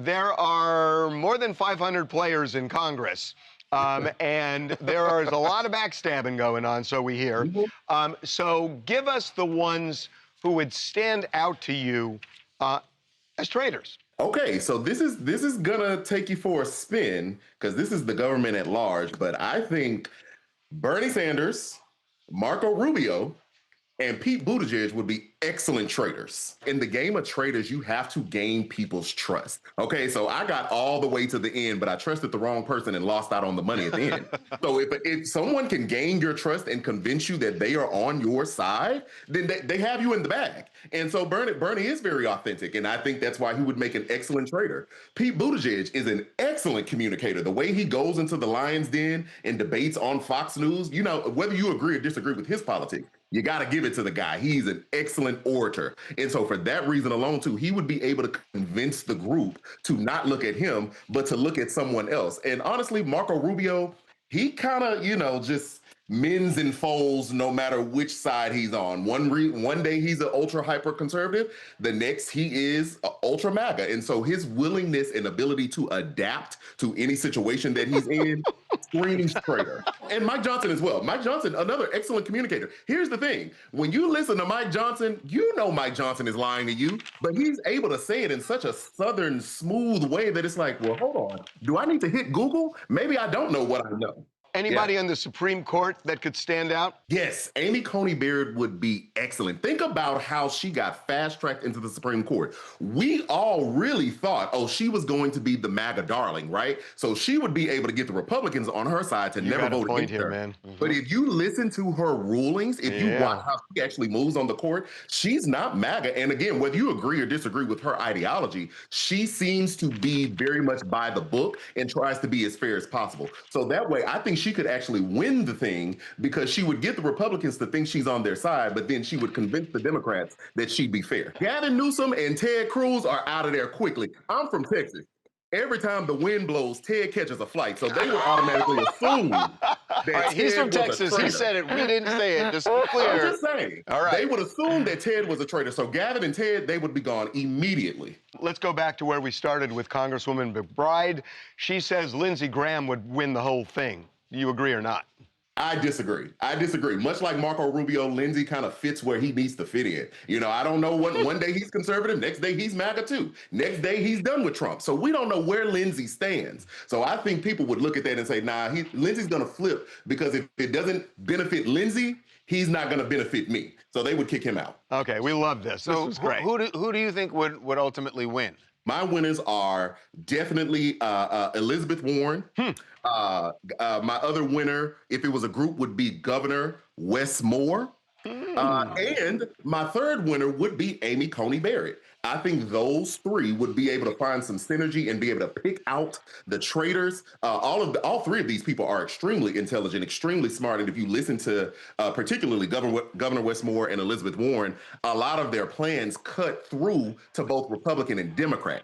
There are more than 500 players in Congress, and there is a lot of backstabbing going on, so we hear. So give us the ones who would stand out to you as traitors. Okay, so this is gonna take you for a spin because this is the government at large, but I think Bernie Sanders, Marco Rubio, and Pete Buttigieg would be excellent traitors. In the game of traitors, you have to gain people's trust. Okay, so I got all the way to the end, but I trusted the wrong person and lost out on the money at the end. So if someone can gain your trust and convince you that they are on your side, then they have you in the bag. And so Bernie is very authentic, and I think that's why he would make an excellent traitor. Pete Buttigieg is an excellent communicator. The way he goes into the lion's den and debates on Fox News, you know, whether you agree or disagree with his politics, you got to give it to the guy. He's an excellent orator. And so for that reason alone, too, he would be able to convince the group to not look at him, but to look at someone else. And honestly, Marco Rubio, he kind of, you know, just mends and folds no matter which side he's on. One day he's an ultra hyper conservative, the next he is ultra MAGA. And so his willingness and ability to adapt to any situation that he's in screams traitor. And Mike Johnson as well. Mike Johnson, another excellent communicator. Here's the thing. When you listen to Mike Johnson, you know Mike Johnson is lying to you, but he's able to say it in such a southern, smooth way that it's like, well, hold on. Do I need to hit Google? Maybe I don't know what I know. Anybody on the Supreme Court that could stand out? Yes, Amy Coney Barrett would be excellent. Think about how she got fast-tracked into the Supreme Court. We all really thought, oh, she was going to be the MAGA darling, right? So she would be able to get the Republicans on her side to never vote against her. Man. But if you listen to her rulings, if you watch how she actually moves on the court, she's not MAGA. And again, whether you agree or disagree with her ideology, she seems to be very much by the book and tries to be as fair as possible. So that way, I think she could actually win the thing because she would get the Republicans to think she's on their side, but then she would convince the Democrats that she'd be fair. Gavin Newsom and Ted Cruz are out of there quickly. I'm from Texas. Every time the wind blows, Ted catches a flight. So they would automatically assume that he's from Texas. He said it. We didn't say it. Just clear. I'm just saying. All right. They would assume that Ted was a traitor. So Gavin and Ted, they would be gone immediately. Let's go back to where we started with Congresswoman McBride. She says Lindsey Graham would win the whole thing. Do you agree or not? I disagree. Much like Marco Rubio, Lindsey kind of fits where he needs to fit in. You know, I don't know what one day he's conservative, next day he's MAGA too. Next day he's done with Trump. So we don't know where Lindsey stands. So I think people would look at that and say, nah, Lindsey's going to flip because if it doesn't benefit Lindsey, he's not going to benefit me. So they would kick him out. Okay, we love this. So this is great. Who do you think would ultimately win? My winners are definitely Elizabeth Warren. My other winner, if it was a group, would be Governor Wes Moore. And my third winner would be Amy Coney Barrett. I think those three would be able to find some synergy and be able to pick out the traitors. All three of these people are extremely intelligent, extremely smart. And if you listen to particularly Governor Wes Moore and Elizabeth Warren, a lot of their plans cut through to both Republican and Democrat.